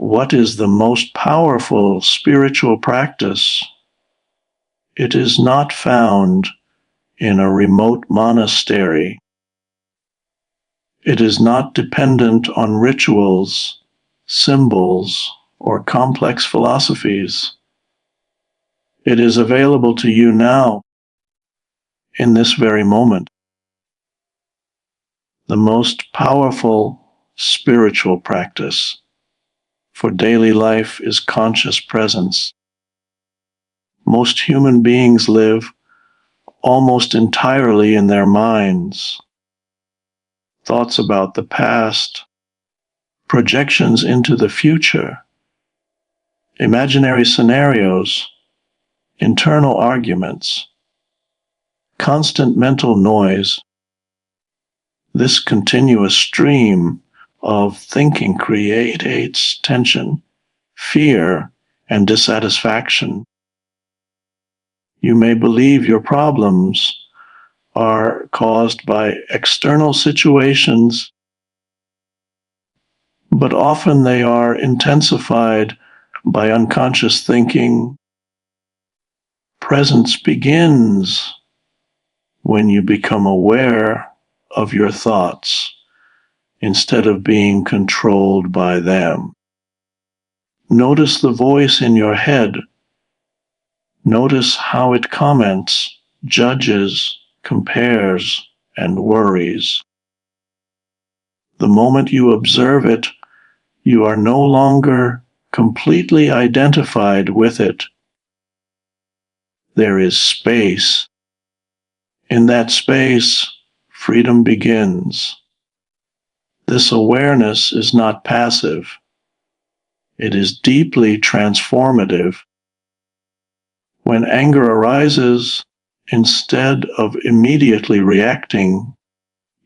What is the most powerful spiritual practice? It is not found in a remote monastery. It is not dependent on rituals, symbols, or complex philosophies. It is available to you now, in this very moment. The most powerful spiritual practice for daily life is conscious presence. Most human beings live almost entirely in their minds. Thoughts about the past, projections into the future, imaginary scenarios, internal arguments, constant mental noise. This continuous stream of thinking creates tension, fear, and dissatisfaction. You may believe your problems are caused by external situations, but often they are intensified by unconscious thinking. Presence begins when you become aware of your thoughts instead of being controlled by them. Notice the voice in your head. Notice how it comments, judges, compares, and worries. The moment you observe it, you are no longer completely identified with it. There is space. In that space, freedom begins. This awareness is not passive. It is deeply transformative. When anger arises, instead of immediately reacting,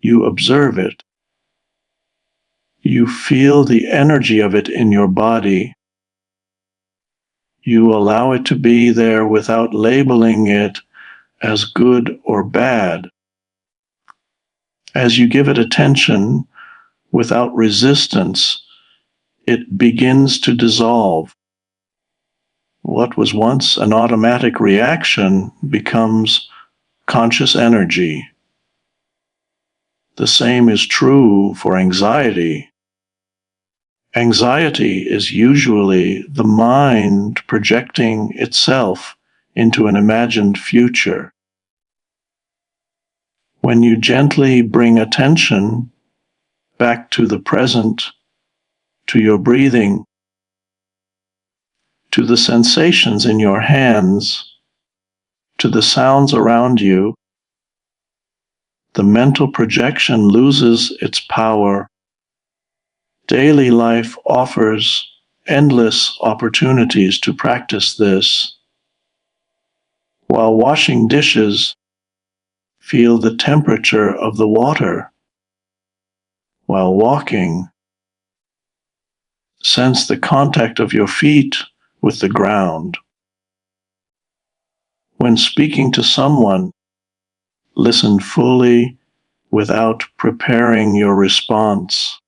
you observe it. You feel the energy of it in your body. You allow it to be there without labeling it as good or bad. As you give it attention without resistance, it begins to dissolve. What was once an automatic reaction becomes conscious energy. The same is true for anxiety. Anxiety is usually the mind projecting itself into an imagined future. When you gently bring attention back to the present, to your breathing, to the sensations in your hands, to the sounds around you, the mental projection loses its power. Daily life offers endless opportunities to practice this. While washing dishes, feel the temperature of the water. While walking, sense the contact of your feet with the ground. When speaking to someone, listen fully without preparing your response.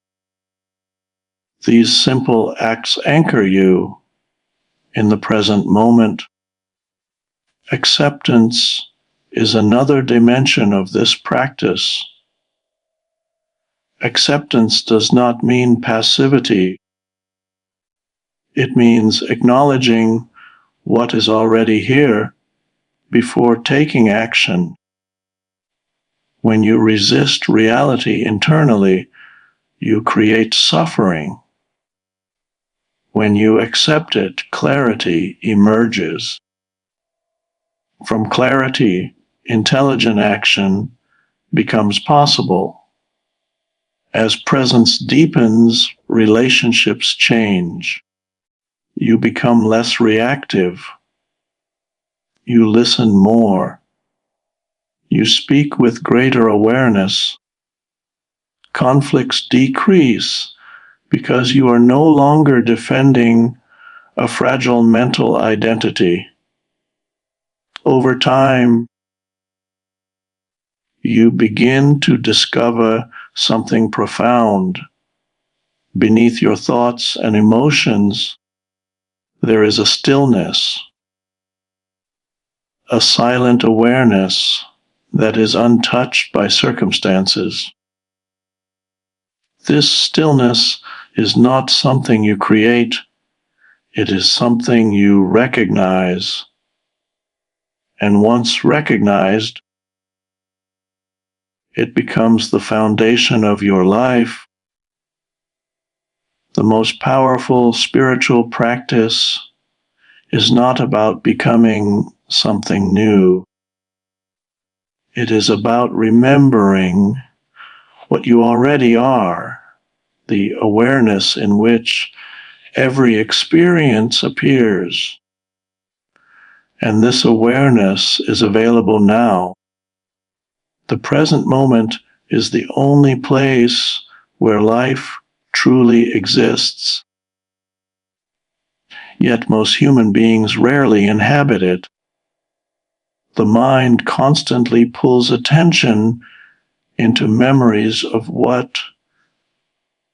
These simple acts anchor you in the present moment. Acceptance is another dimension of this practice. Acceptance does not mean passivity. It means acknowledging what is already here before taking action. When you resist reality internally, you create suffering. When you accept it, clarity emerges. From clarity, intelligent action becomes possible. As presence deepens, relationships change. You become less reactive. You listen more. You speak with greater awareness. Conflicts decrease because you are no longer defending a fragile mental identity. Over time, you begin to discover something profound. Beneath your thoughts and emotions, there is a stillness, a silent awareness that is untouched by circumstances. This stillness is not something you create, it is something you recognize. And once recognized, it becomes the foundation of your life. The most powerful spiritual practice is not about becoming something new. It is about remembering what you already are, the awareness in which every experience appears. And this awareness is available now. The present moment is the only place where life truly exists. Yet most human beings rarely inhabit it. The mind constantly pulls attention into memories of what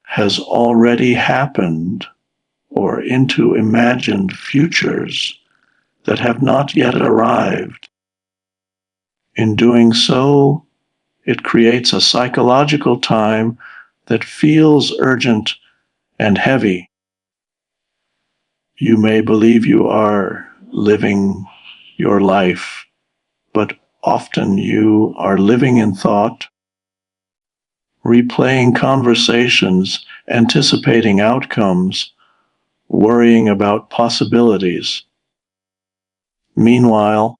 has already happened or into imagined futures that have not yet arrived. In doing so, it creates a psychological time that feels urgent and heavy. You may believe you are living your life, but often you are living in thought, replaying conversations, anticipating outcomes, worrying about possibilities. Meanwhile,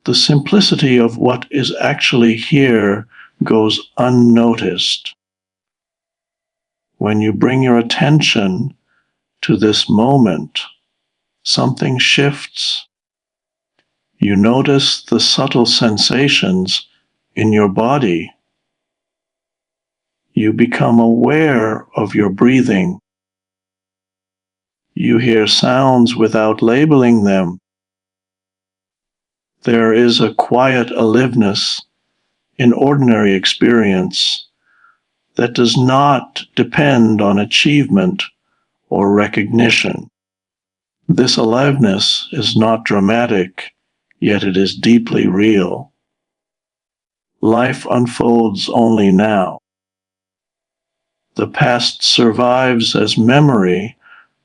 the simplicity of what is actually here goes unnoticed. When you bring your attention to this moment, something shifts. You notice the subtle sensations in your body. You become aware of your breathing. You hear sounds without labeling them. There is a quiet aliveness in ordinary experience that does not depend on achievement or recognition. This aliveness is not dramatic, yet it is deeply real. Life unfolds only now. The past survives as memory,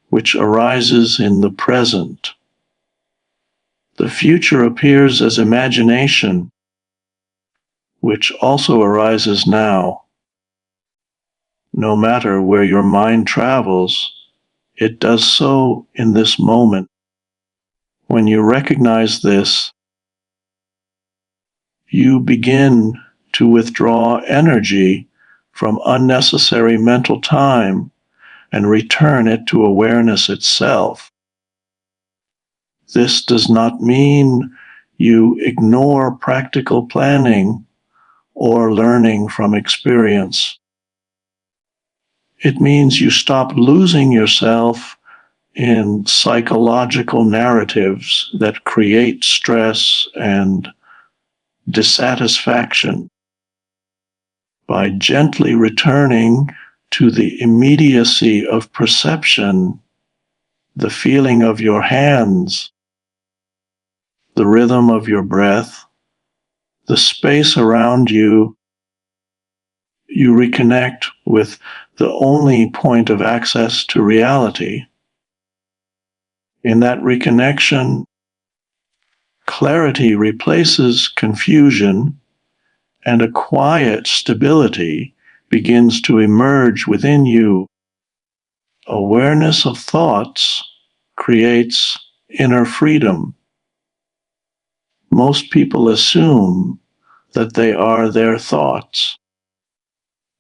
which arises in the present. The future appears as imagination, which also arises now. No matter where your mind travels, it does so in this moment. When you recognize this, you begin to withdraw energy from unnecessary mental time and return it to awareness itself. This does not mean you ignore practical planning or learning from experience. It means you stop losing yourself in psychological narratives that create stress and dissatisfaction. By gently returning to the immediacy of perception, the feeling of your hands, the rhythm of your breath, the space around you, you reconnect with the only point of access to reality. In that reconnection, clarity replaces confusion, and a quiet stability begins to emerge within you. Awareness of thoughts creates inner freedom. Most people assume that they are their thoughts.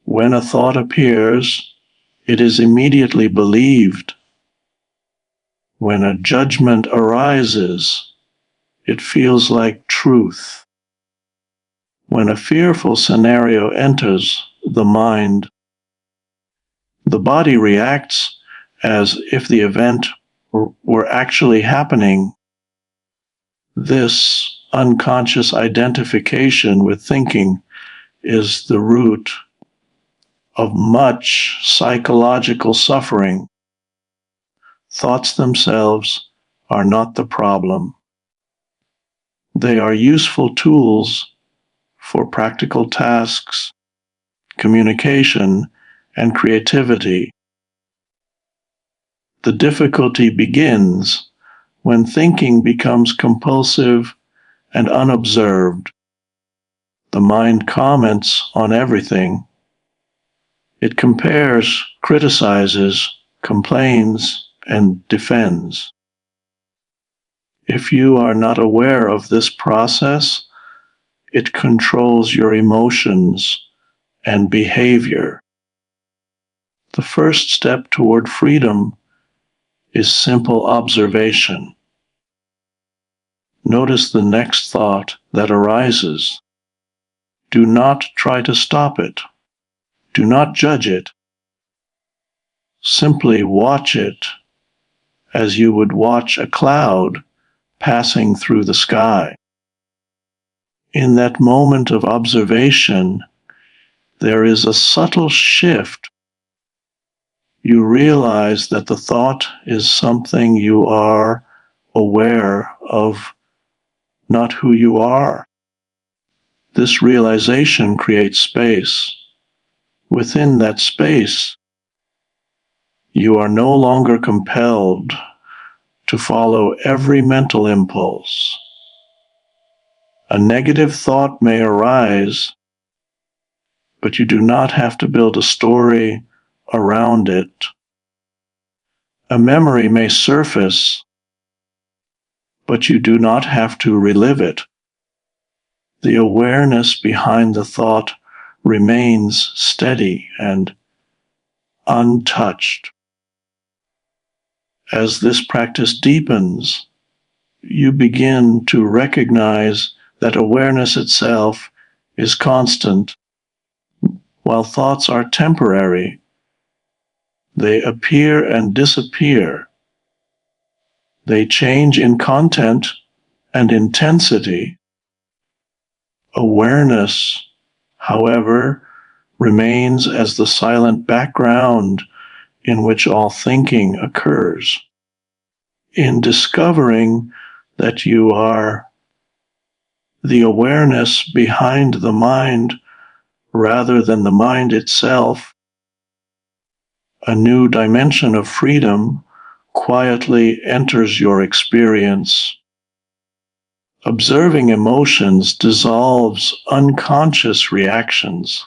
When a thought appears, it is immediately believed. When a judgment arises, it feels like truth. When a fearful scenario enters the mind, the body reacts as if the event were actually happening. This unconscious identification with thinking is the root of much psychological suffering. Thoughts themselves are not the problem. They are useful tools for practical tasks, communication, and creativity. The difficulty begins when thinking becomes compulsive and unobserved. The mind comments on everything. It compares, criticizes, complains, and defends. If you are not aware of this process, it controls your emotions and behavior. The first step toward freedom is simple observation. Notice the next thought that arises. Do not try to stop it. Do not judge it. Simply watch it as you would watch a cloud passing through the sky. In that moment of observation, there is a subtle shift. You realize that the thought is something you are aware of, not who you are. This realization creates space. Within that space, you are no longer compelled to follow every mental impulse. A negative thought may arise, but you do not have to build a story around it. A memory may surface, but you do not have to relive it. The awareness behind the thought remains steady and untouched. As this practice deepens, you begin to recognize that awareness itself is constant. While thoughts are temporary, they appear and disappear. They change in content and intensity. Awareness, however, remains as the silent background in which all thinking occurs. In discovering that you are the awareness behind the mind rather than the mind itself, a new dimension of freedom quietly enters your experience. Observing emotions dissolves unconscious reactions.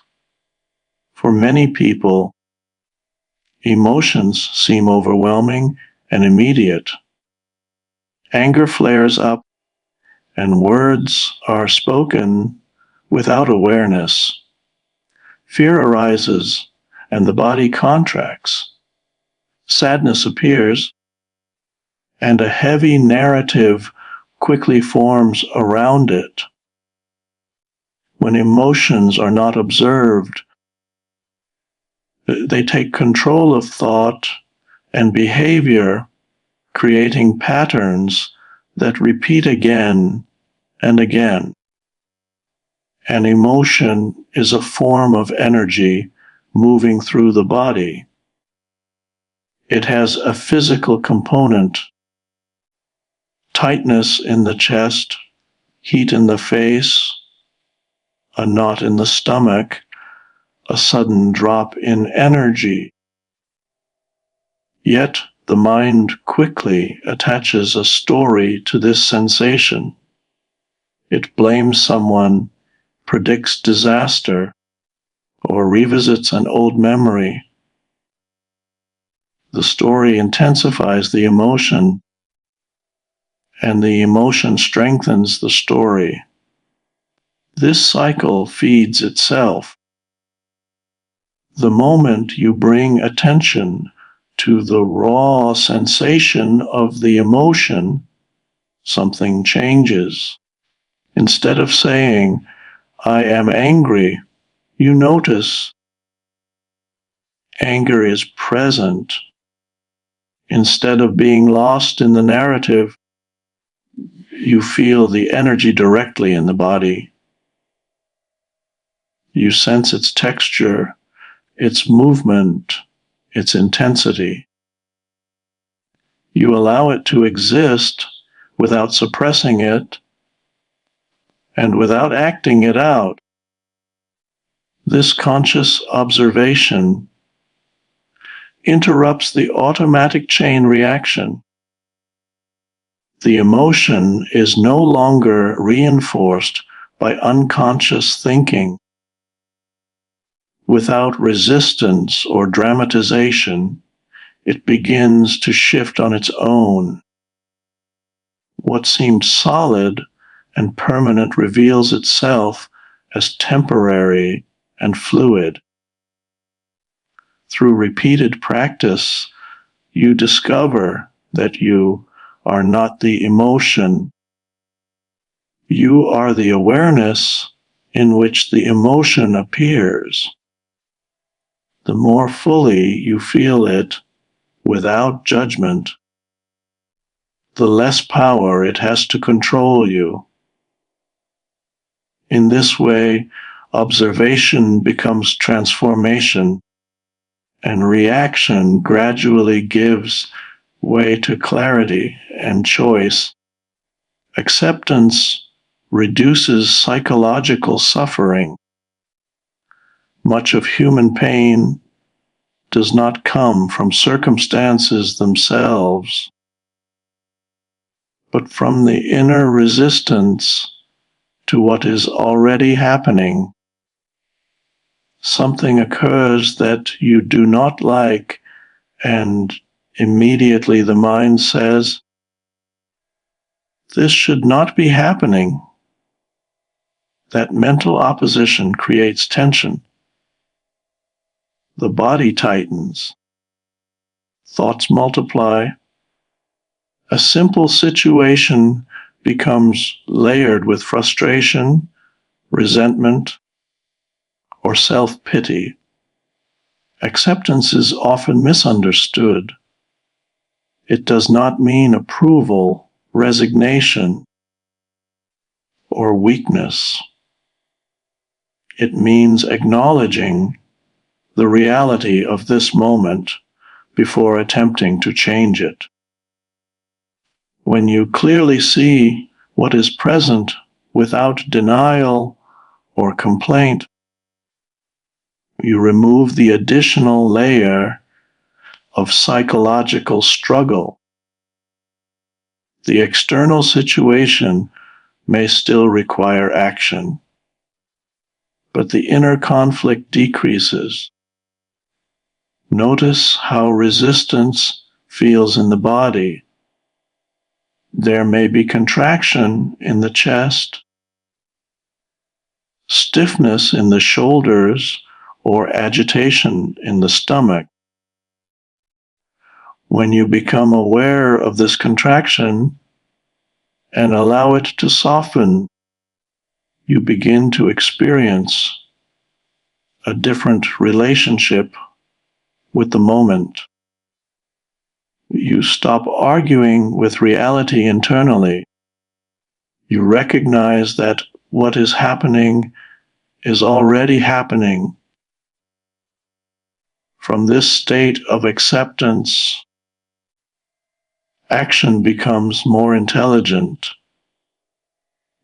For many people, emotions seem overwhelming and immediate. Anger flares up, and words are spoken without awareness. Fear arises, and the body contracts. Sadness appears, and a heavy narrative quickly forms around it. When emotions are not observed, they take control of thought and behavior, creating patterns that repeat again and again. An emotion is a form of energy moving through the body. It has a physical component: tightness in the chest, heat in the face, a knot in the stomach, a sudden drop in energy. Yet the mind quickly attaches a story to this sensation. It blames someone, predicts disaster, or revisits an old memory. The story intensifies the emotion, and the emotion strengthens the story. This cycle feeds itself. The moment you bring attention to the raw sensation of the emotion, something changes. Instead of saying, "I am angry," you notice anger is present. Instead of being lost in the narrative, you feel the energy directly in the body. You sense its texture, its movement, its intensity. You allow it to exist without suppressing it and without acting it out. This conscious observation interrupts the automatic chain reaction. The emotion is no longer reinforced by unconscious thinking. Without resistance or dramatization, it begins to shift on its own. What seemed solid and permanent reveals itself as temporary and fluid. Through repeated practice, you discover that you are not the emotion. You are the awareness in which the emotion appears. The more fully you feel it without judgment, the less power it has to control you. In this way, observation becomes transformation, and reaction gradually gives way to clarity and choice. Acceptance reduces psychological suffering. Much of human pain does not come from circumstances themselves, but from the inner resistance to what is already happening. Something occurs that you do not like, and immediately the mind says, "This should not be happening." That mental opposition creates tension. The body tightens. Thoughts multiply. A simple situation becomes layered with frustration, resentment, or self-pity. Acceptance is often misunderstood. It does not mean approval, resignation, or weakness. It means acknowledging the reality of this moment before attempting to change it. When you clearly see what is present without denial or complaint, you remove the additional layer of psychological struggle. The external situation may still require action, but the inner conflict decreases. Notice how resistance feels in the body. There may be contraction in the chest, stiffness in the shoulders, or agitation in the stomach. When you become aware of this contraction and allow it to soften, you begin to experience a different relationship with the moment. You stop arguing with reality internally. You recognize that what is happening is already happening. From this state of acceptance, action becomes more intelligent.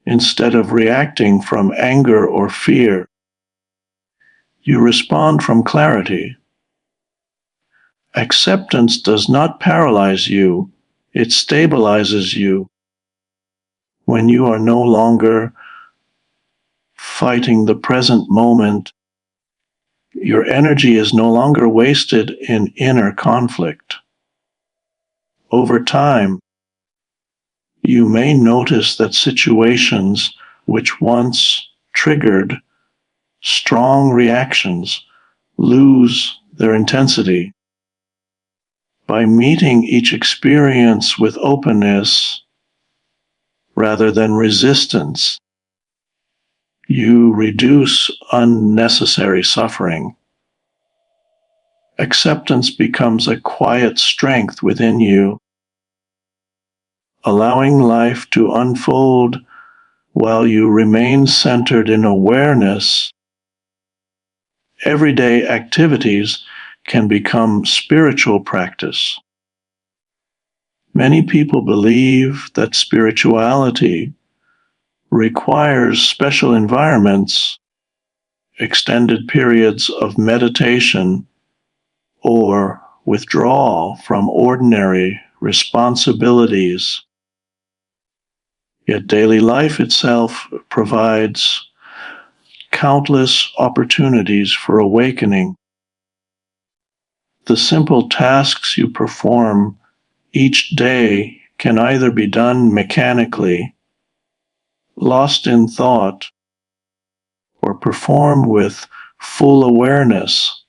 Instead of reacting from anger or fear, you respond from clarity. Acceptance does not paralyze you, it stabilizes you. When you are no longer fighting the present moment, your energy is no longer wasted in inner conflict. Over time, you may notice that situations which once triggered strong reactions lose their intensity. By meeting each experience with openness rather than resistance, you reduce unnecessary suffering. Acceptance becomes a quiet strength within you, allowing life to unfold while you remain centered in awareness. everyday activities can become spiritual practice. Many people believe that spirituality requires special environments, extended periods of meditation, or withdrawal from ordinary responsibilities. Yet daily life itself provides countless opportunities for awakening. The simple tasks you perform each day can either be done mechanically, lost in thought, or performed with full awareness.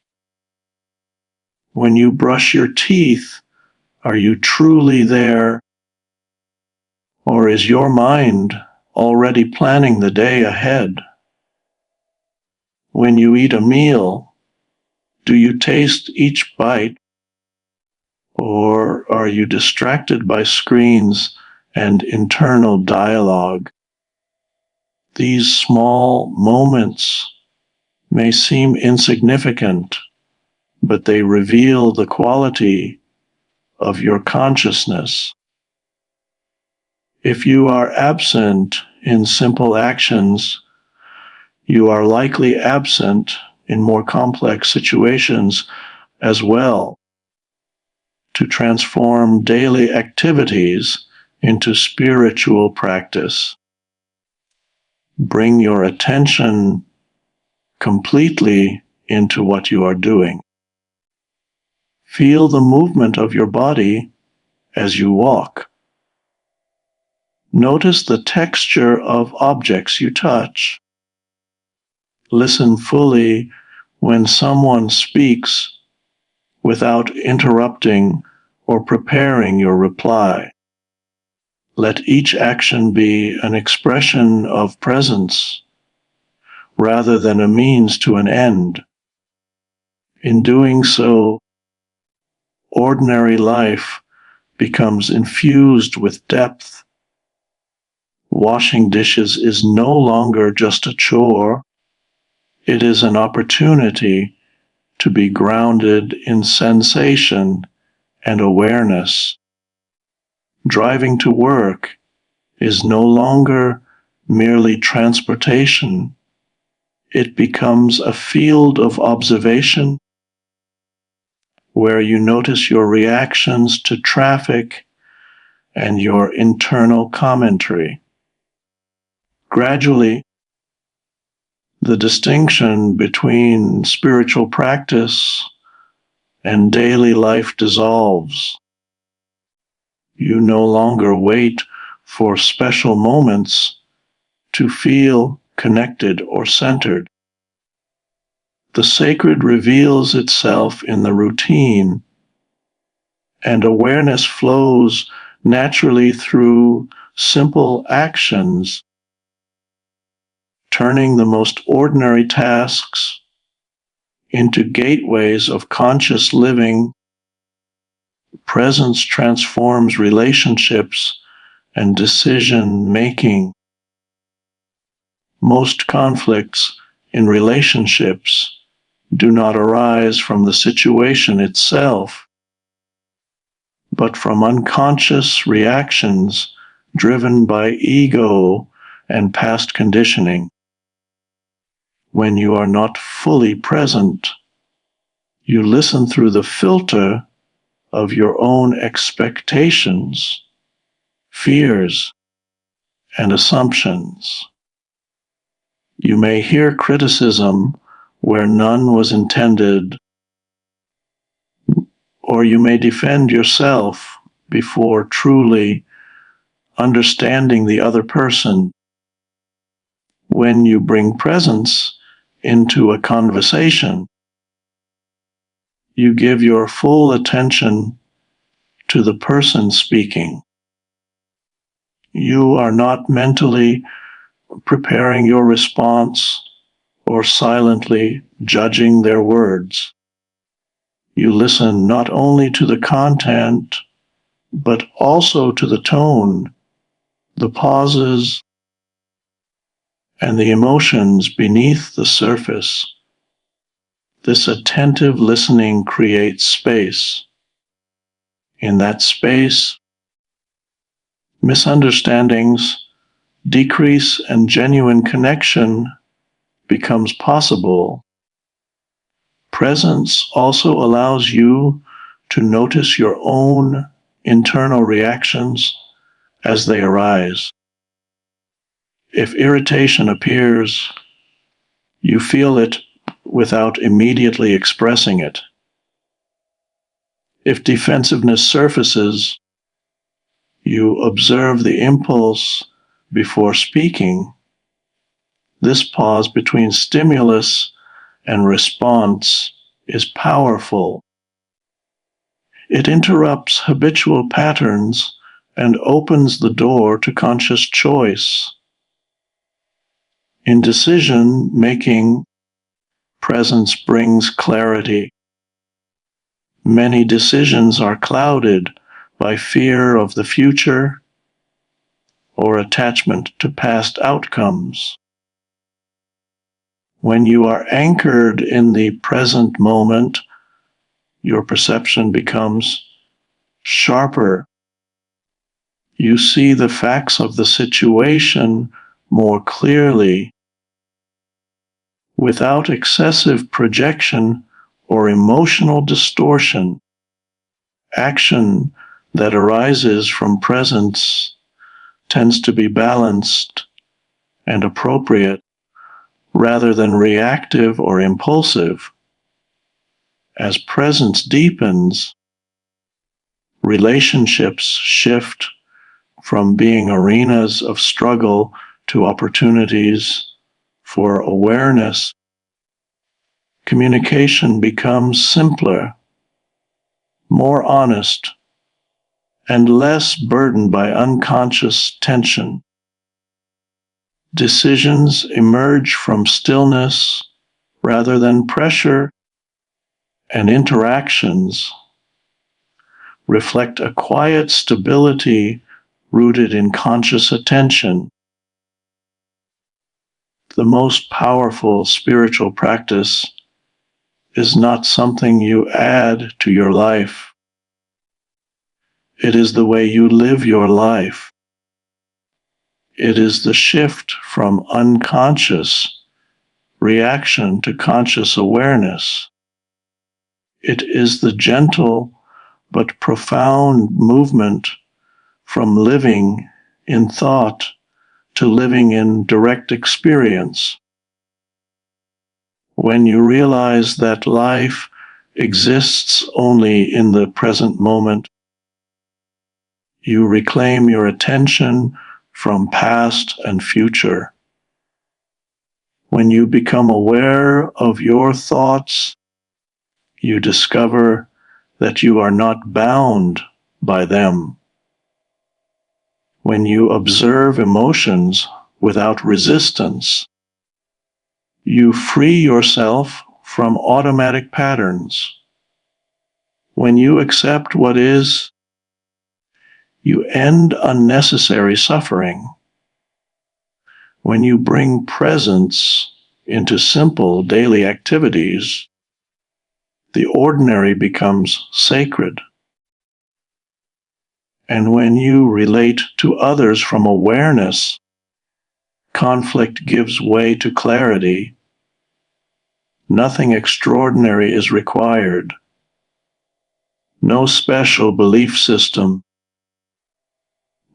When you brush your teeth, are you truly there, or is your mind already planning the day ahead? When you eat a meal, do you taste each bite, or are you distracted by screens and internal dialogue? These small moments may seem insignificant, but they reveal the quality of your consciousness. If you are absent in simple actions, you are likely absent in more complex situations as well. To transform daily activities into spiritual practice, bring your attention completely into what you are doing. Feel the movement of your body as you walk. Notice the texture of objects you touch. Listen fully when someone speaks without interrupting or preparing your reply. Let each action be an expression of presence rather than a means to an end. In doing so, ordinary life becomes infused with depth. Washing dishes is no longer just a chore. It is an opportunity to be grounded in sensation and awareness. Driving to work is no longer merely transportation. It becomes a field of observation where you notice your reactions to traffic and your internal commentary. Gradually, the distinction between spiritual practice and daily life dissolves. You no longer wait for special moments to feel connected or centered. The sacred reveals itself in the routine, and awareness flows naturally through simple actions, turning the most ordinary tasks into gateways of conscious living. Presence transforms relationships and decision-making. Most conflicts in relationships do not arise from the situation itself, but from unconscious reactions driven by ego and past conditioning. When you are not fully present, you listen through the filter of your own expectations, fears, and assumptions. You may hear criticism where none was intended, or you may defend yourself before truly understanding the other person. When you bring presence into a conversation, you give your full attention to the person speaking. You are not mentally preparing your response or silently judging their words. You listen not only to the content, but also to the tone, the pauses, and the emotions beneath the surface. This attentive listening creates space. In that space, misunderstandings decrease and genuine connection becomes possible. Presence also allows you to notice your own internal reactions as they arise. If irritation appears, you feel it without immediately expressing it. If defensiveness surfaces, you observe the impulse before speaking. This pause between stimulus and response is powerful. It interrupts habitual patterns and opens the door to conscious choice. In decision-making, presence brings clarity. Many decisions are clouded by fear of the future or attachment to past outcomes. When you are anchored in the present moment, your perception becomes sharper. You see the facts of the situation more clearly, without excessive projection or emotional distortion. Action that arises from presence tends to be balanced and appropriate rather than reactive or impulsive. As presence deepens, relationships shift from being arenas of struggle to opportunities for awareness. Communication becomes simpler, more honest, and less burdened by unconscious tension. Decisions emerge from stillness rather than pressure, and interactions reflect a quiet stability rooted in conscious attention. The most powerful spiritual practice is not something you add to your life. It is the way you live your life. It is the shift from unconscious reaction to conscious awareness. It is the gentle but profound movement from living in thought to living in direct experience. When you realize that life exists only in the present moment, you reclaim your attention from past and future. When you become aware of your thoughts, you discover that you are not bound by them. When you observe emotions without resistance, you free yourself from automatic patterns. When you accept what is, you end unnecessary suffering. When you bring presence into simple daily activities, the ordinary becomes sacred. And when you relate to others from awareness, conflict gives way to clarity. Nothing extraordinary is required. No special belief system.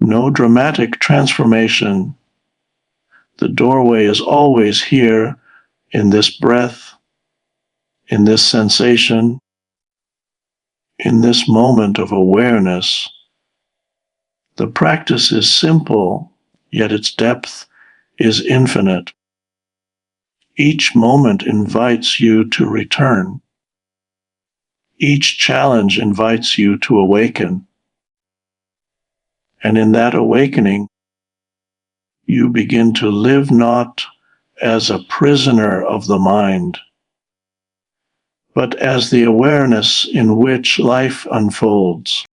No dramatic transformation. The doorway is always here, in this breath, in this sensation, in this moment of awareness. The practice is simple, yet its depth is infinite. Each moment invites you to return. Each challenge invites you to awaken. And in that awakening, you begin to live not as a prisoner of the mind, but as the awareness in which life unfolds.